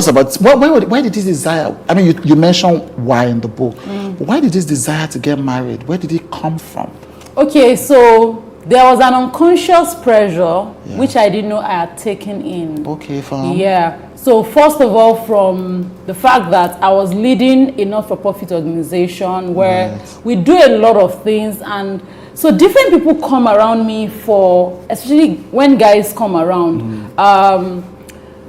tell us about why did this desire? I mean, you mentioned why in the book. Why did this desire to get married? Where did it come from? Okay, so there was an unconscious pressure which I didn't know I had taken in. Okay, fine. Yeah. So first of all, from the fact that I was leading a not-for-profit organization where we do a lot of things, and so different people come around me for, especially when guys come around.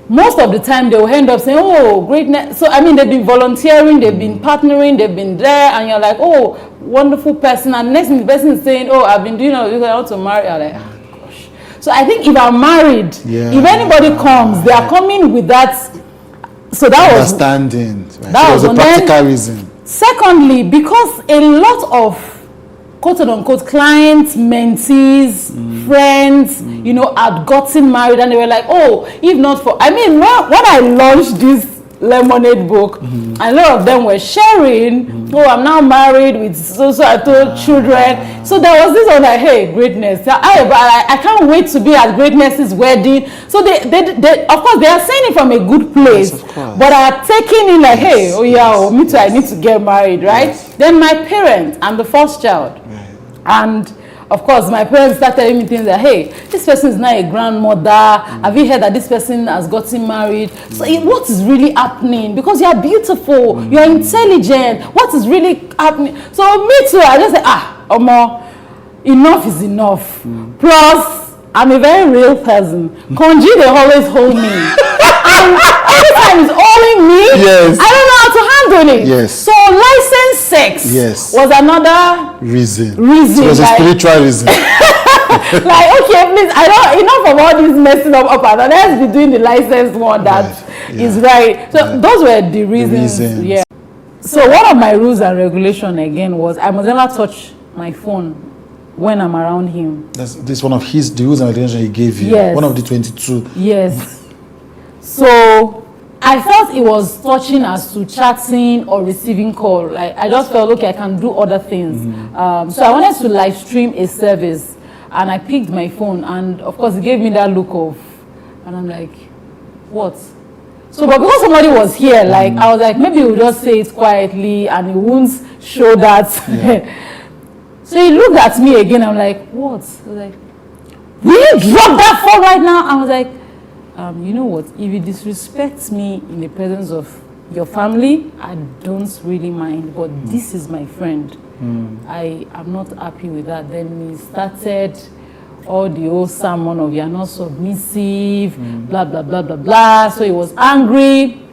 Most of the time they will end up saying, oh, greatness. So I mean, they've been volunteering, they've been partnering, they've been there, and you're like, oh, wonderful person. And next thing the person is saying, oh, I've been doing all this, I want to marry. I'm like, oh, gosh. So I think if I'm married, if anybody comes, they are coming with that. So that understanding. Right. That was a practical reason. Secondly, because a lot of quote-unquote clients, mentees, friends, you know, had gotten married, and they were like, oh, if not for, I mean, when I launched this lemonade book, and a lot of them were sharing, oh, I'm now married with so I told children. So there was this one like, hey, greatness, I can't wait to be at Greatness's wedding. So they of course they are saying it from a good place, but I had taken in like, hey, oh yeah, oh, me too, I need to get married, right? Then my parents, I'm the first child, and of course, my parents started telling me things like, hey, this person is now a grandmother. Have you heard that this person has gotten married? So what is really happening? Because you are beautiful, you are intelligent. What is really happening? So me too, I just say, Omo, enough is enough. Plus, I'm a very real person. Konji, they always hold me. And every time it's holding me, I don't know how to handle it. So licensed sex was another reason. So it was a spiritual reason. Like, okay, please, I don't, enough of all this messing up and down. Let's be doing the licensed one that is right. So those were the reasons. Yeah. So one of my rules and regulation again was I must never touch my phone when I'm around him. This one of the rules and regulations he gave you. One of the 22. Yes. So I felt it was touching as to chatting or receiving call. Like I just felt, okay, I can do other things. So I wanted to live stream a service, and I picked my phone, and of course it gave me that look of, and I'm like, what? So, but because somebody was here, like I was like, maybe we'll just say it quietly, and it won't show that. So he looked at me again. I'm like, what? I was like, will you drop that phone right now? I was like, you know what? If you disrespect me in the presence of your family, I don't really mind. But this is my friend. I am not happy with that. Then he started all the old sermon of you're not submissive, blah, blah, blah, blah, blah. So he was angry.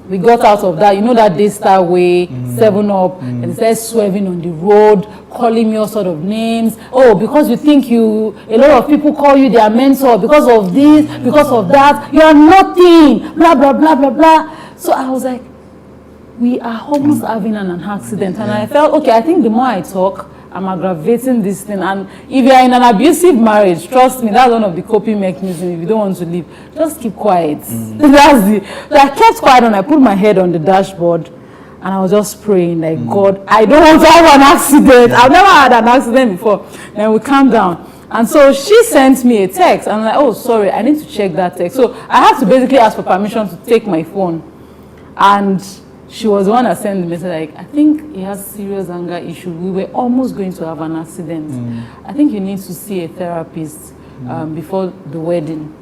We got out of that, you know, that Daystar way, 7-Up, and he started swerving on the road, calling me all sort of names. Oh, because you think a lot of people call you their mentor because of this, because of that, you are nothing, blah, blah, blah, blah, blah. So I was like, we are almost having an accident. And I felt, okay, I think the more I talk, I'm aggravating this thing. And if you're in an abusive marriage, trust me, that's one of the coping mechanisms. If you don't want to leave, just keep quiet. That's it. So I kept quiet and I put my head on the dashboard, and I was just praying, like, God, I don't want to have an accident. I've never had an accident before. Then we calmed down. And so she sent me a text. I'm like, oh, sorry, I need to check that text. So I had to basically ask for permission to take my phone. And she was the one that sent the message, like, I think he has serious anger issue. We were almost going to have an accident. I think you need to see a therapist before the wedding.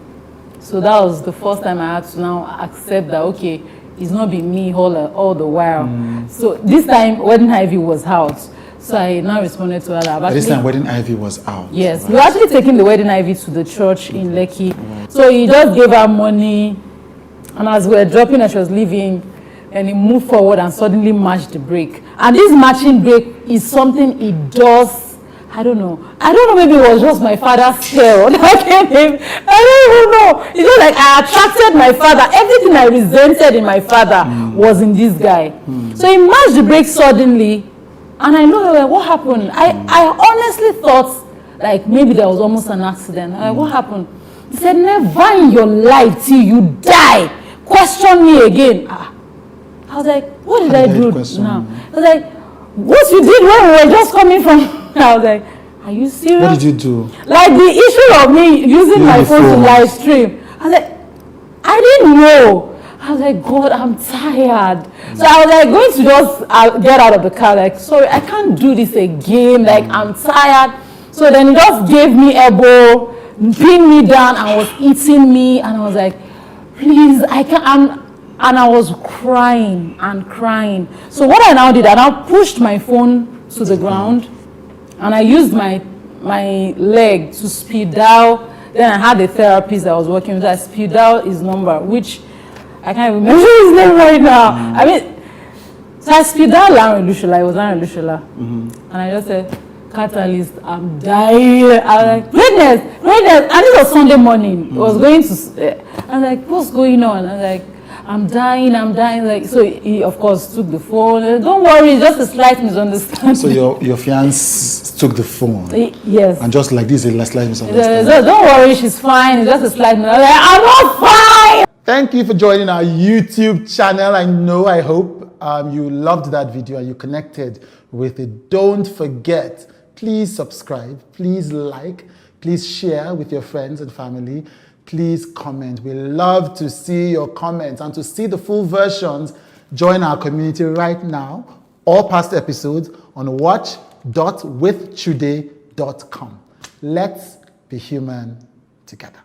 So that was the first time I had to now accept that, okay, it's not been me all the while. So this time, Wedding Ivy was out. So I now responded to her. But this time, Wedding Ivy was out. Yes, we were actually taking the Wedding Ivy to the church in Lekki. So he just gave her money, and as we were dropping her, she was leaving, and he moved forward and suddenly matched the brake. And this matching brake is something he does. I don't know, maybe it was just my father's tail. I don't even know. It's just like I attracted my father. Everything I resented in my father was in this guy. So he matched the brake suddenly. And I know, like, what happened? I honestly thought, like, maybe there was almost an accident. Like, what happened? He said, never in your life till you die, question me again. I was like, what did I do now? I was like, what you did when we were just coming from? I was like, are you serious? What did you do? Like the issue of me using my phone to live stream. I was like, I didn't know. I I was like, God, I'm tired. So I was like going to just get out of the car, like, sorry, I can't do this again. Like, I'm tired. So then he just gave me elbow, pinned me down, and was eating me. And I was like, please, I can't. And I was crying and crying. So what I now did, I now pushed my phone to the ground, and I used my leg to speed dial. Then I had a therapist that was working with that, speed dial his number, which I can't remember his name right now. I mean, so I speed dial Larry Lushola. It was Larry Lushola. And I just said, Catalyst, I'm dying. I was like, greatness. And it was Sunday morning. It was going to, I was like, what's going on? I was like, I'm dying. Like, so he, of course, took the phone. Don't worry, it's just a slight misunderstanding. So your fiance took the phone? Yes. And just like this, a slight misunderstanding? Don't worry, she's fine. It's just a slight misunderstanding. I'm not fine! Thank you for joining our YouTube channel. I hope you loved that video and you connected with it. Don't forget, please subscribe, please like, please share with your friends and family. Please comment. We love to see your comments, and to see the full versions, join our community right now. All past episodes on watch.withchude.com. Let's be human together.